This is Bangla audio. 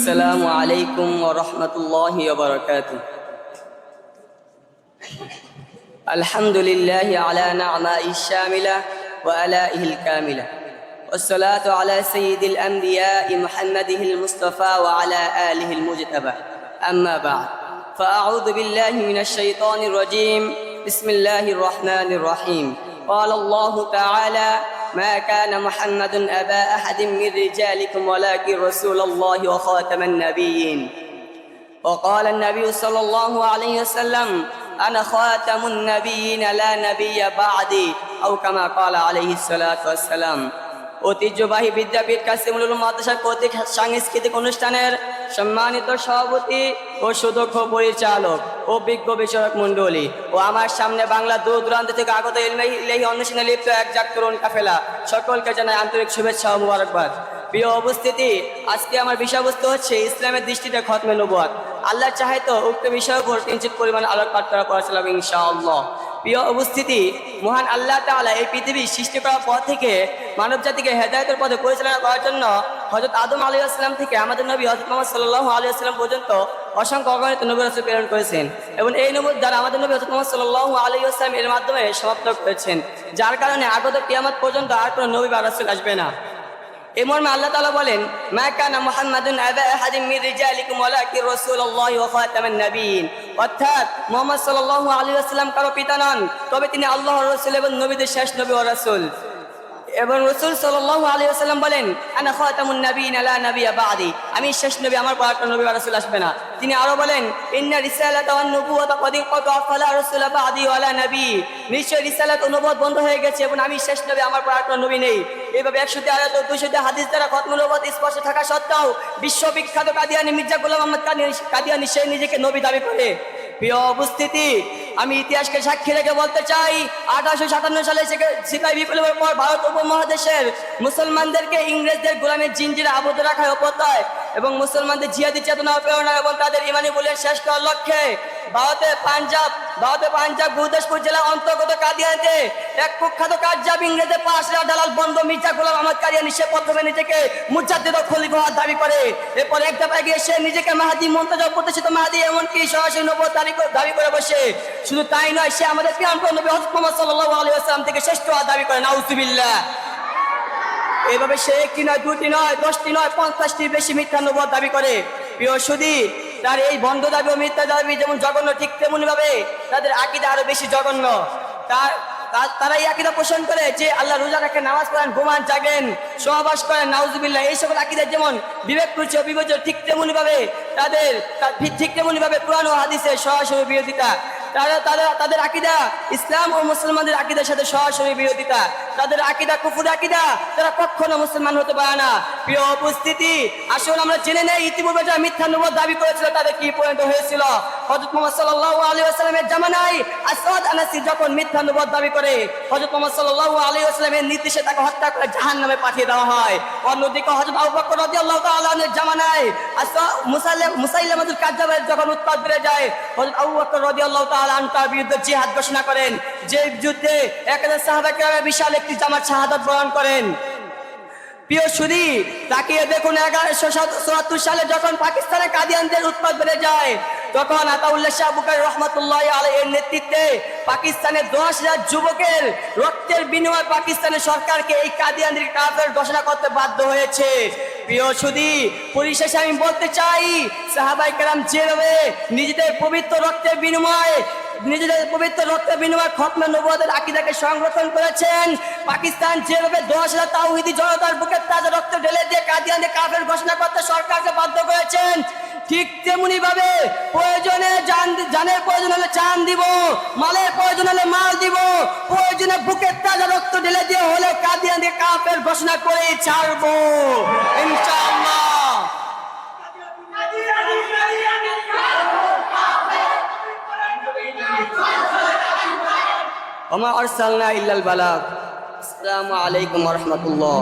السلام عليكم ورحمة الله وبركاته. الحمد لله على نعمائه الشاملة وآلائه الكاملة، والصلاة على سيد الأنبياء محمده المصطفى وعلى آله المجتبى. أما بعد، فأعوذ بالله من الشيطان الرجيم. بسم الله الرحمن الرحيم. قال الله تعالى: ما كان محمد أبا أحد من رجالكم ولكن رسول الله وخاتم النبيين. وقال النبي صلى الله عليه وسلم: أنا خاتم النبيين لا نبي بعدي، أو كما قال عليه الصلاة والسلام. ঐতিহ্যবাহী বিদ্যাপীঠ কাসিমুল উলুম মাদ্রাসা কর্তৃক সাংস্কৃতিক অনুষ্ঠানের সম্মানিত সভাপতি ও সুদক্ষ পরিচালক ও বিজ্ঞ বিচারক মণ্ডলী ও আমার সামনে বাংলা দূর দূরান্ত থেকে আগত ইলাহি অন্বেষণে লিপ্ত একজাক তরুণ কাফেলা, সকলকে জানাই আন্তরিক শুভেচ্ছা ও মুবারকবাদ। প্রিয় উপস্থিতি, আজকে আমার বিষয়বস্তু হচ্ছে ইসলামের দৃষ্টিতে খতমে নবুয়ত। আল্লাহ চাহে তো উক্ত বিষয়ের উপর কিঞ্চিত পরিমাণ আলোকপাত করা পড়াছিলাম ইনশাআল্লাহ। প্রিয় উপস্থিতি, মহান আল্লাহ তাআলা এই পৃথিবী সৃষ্টি করার পর থেকে মানব জাতিকে হেদায়েতের পথে পরিচালনা করার জন্য হযরত আদম আলাইহিস সালাম থেকে আমাদের নবী হযরত মুহাম্মদ সাল্লাল্লাহু আলাইহি ওয়াসাল্লাম পর্যন্ত অসংখ্য অগণিত নবী রাসূল প্রেরণ করেছেন এবং এই নবুয়ত দ্বারা আমাদের নবী হযরত মুহাম্মদ সাল্লাল্লাহু আলাইহি ওয়াসাল্লাম এর মাধ্যমে সমাপ্ত করেছেন, যার কারণে আগত কিয়ামত পর্যন্ত আর কোনো নবী বা রাসূল আসবে না। এই মর্মে আল্লাহ তাআলা বলেন: মা কানা মুহাম্মাদুন আবা আহাদিন মির রিজালিকুম ওয়ালাকিন রাসূলুল্লাহি ওয়া খাতামান নাবিয়্যিন। অর্থাৎ মুহাম্মদ সাল্লাল্লাহু আলাইহি ওয়াসাল্লাম কারো পিতা নন, তবে তিনি আল্লাহর রাসূল এবং নবীদের শেষ নবী ও রাসূল। এবং রাসূল সাল্লাল্লাহু আলাইহি ওয়াসাল্লাম বলেন: আনা খাতামুন নাবিয়্যিন লা নাবিয়্যা বা'দি, আমি শেষ নবী, আমার পর কোনো নবী বা রাসূল আসবে না। তিনি আরো বলেন: ইন্না রিসালাতা ওয়ান নুবুওয়াতা ক্বাদ ইনকাতা ফালা রাসূলা বা'দি ওয়ালা নবী, নিশ্চয় রিসালাত ও নবুয়ত বন্ধ হয়ে গেছে এবং আমি শেষ নবী, আমার পর কোনো নবী নেই। এইভাবে 100টি আয়াত ও 200টি হাদিস দ্বারা খতমুল নবুয়ত স্পষ্ট থাকা সত্ত্বেও বিশ্ববিখ্যাত কাদিয়ানী মির্জা গোলাম আহমদ কাদিয়ানী সে নিজেকে নবী দাবি করে। প্রিয় উপস্থিতি, আমি ইতিহাসকে সাক্ষী রেখে বলতে চাই, 1857 সালে সিপাহী বিপ্লবের পর ভারত উপমহাদেশের মুসলমানদেরকে ইংরেজদের গোলামের জিনজিরে আবদ্ধ রাখার অপত্যয় এবং মুসলমানদের জিহাদি চেতনা প্রেরণা এবং তাদের ইমানি বলে শেষ করার লক্ষ্যে ভারতে পাঞ্জাব গুরদাসপুর জেলা অন্তর্গত কাদিয়ানিতে এক কুখ্যাত কাযযাব ইংরেজদের পাশরা দালাল বন্ধ মির্জা গোলাম আহমদ কাদিয়ানী সে প্রথমে নিজেকে মুজাদ্দিদ ও খলিফা হওয়ার দাবি করে। এরপর এক দফায় গিয়ে সে নিজেকে মাহদী, মুনতাজর, প্রতিষ্ঠিত মাহদী, এমনকি সরাসরি নবুয়ত দাবি করে বসে। শুধু তাই নয়, সে আমাদের প্রিয় নবী হযরত মুহাম্মদ সাল্লাল্লাহু আলাইহি ওয়াসাল্লাম থেকে শ্রেষ্ঠ হওয়ার দাবি করে। নাউযুবিল্লাহ। এইভাবে সে একটি নয়, দুটি নয়, 10টি নয়, 50টির বেশি মিথ্যা নবুয়ত দাবি করে। প্রিয় সুধী, তার এই বন্ধ দাবি ও মিথ্যা দাবি যেমন জঘন্য, ঠিক তেমনি ভাবে তাদের আকীদা আরো বেশি জঘন্য। তারা এই আকীদা পোষণ করে যে আল্লাহ রোজা রাখেন, নামাজ পড়েন, ঘুমান, জাগেন, সহবাস করেন। নাউযুবিল্লাহ। এই সকল আকীদা যেমন বিবেকপুষ্ট ও বিবেচ্য, ঠিক তেমনি ভাবে কুরআন ও হাদিসের সরাসরি বিরোধিতা। তাদের আকীদা ইসলাম ও মুসলমানদের আকীদার সাথে সরাসরি বিরোধিতা। তাদের আকীদা কুফর আকীদা, তারা কখনো মুসলমান হতে পারে না। প্রিয় উপস্থিতি, আসলে আমরা জেনে নেই ইতিপূর্বে যারা মিথ্যা নবুয়ত দাবি করেছিল তাদের কি পরিণত হয়েছিল। হযরত মুহাম্মদ সাল্লাল্লাহু আলাইহি ওয়াসাল্লামের জামানায় আসওয়াদ আনাসি যখন মিথ্যা নবুয়ত দাবি করে, হযরত মুহাম্মদ সাল্লাল্লাহু আলাইহি ওয়াসাল্লামের নির্দেশে তাকে হত্যা করে জাহান্নামে পাঠিয়ে দেওয়া হয়। অন্যদিকে হযরত আবু বকর রাদিয়াল্লাহু তাআলা আনহুর জামানায় মুসাইলামাতুল কাযযাবের যখন উৎপাত বেড়ে যায়, হযরত আবু বকর রাদিয়াল্লাহু তাআলা আনহু তার বিরুদ্ধে জিহাদ ঘোষণা করেন, যে যুদ্ধে 1000 সাহাবা কেরামের বিশাল একটি জামাত শাহাদাত বরণ করেন। প্রিয় সুধী, তাকিয়ে দেখুন 1174 সালে যখন পাকিস্তানে কাদিয়ানদের উৎপাত বেড়ে যায়, তখন আতাউল্লাহ শাহ বুখারী রাহমাতুল্লাহি আলাইহির নেতৃত্বে পাকিস্তানের 10,000 যুবকের রক্তের বিনিময়ে পাকিস্তানের সরকারকে এই কাদিয়ানদের কাফের ঘোষণা করতে বাধ্য হয়েছে। প্রিয় সুধী, পরিশেষে আমি বলতে চাই, সাহাবায়ে কেরাম যেভাবে নিজেদের পবিত্র রক্তের বিনিময়ে খতমে নবুয়তের আকীদাকে সংরক্ষণ করেছেন, পাকিস্তান যেভাবে 10,000 তাওহীদি জনতার বুকে তাজা রক্ত ঢেলে দিয়ে কাদিয়ানদের কাফের ঘোষণা করতে সরকারকে বাধ্য করেছেন, ঠিক তেমনি ভাবে প্রয়োজনে জানের প্রয়োজন হলে জান দিব, মালের প্রয়োজন হলে মাল দিব, প্রয়োজনে বুকের তাজা রক্ত ঢেলে দিয়ে হলে কাদিয়ানদের কাফের ঘোষণা করে ছাড়বো ইনশাআল্লাহ। ওমা আরসালনা ইল্লাল বালাগ। আসসালামু আলাইকুম ওয়া রাহমাতুল্লাহ।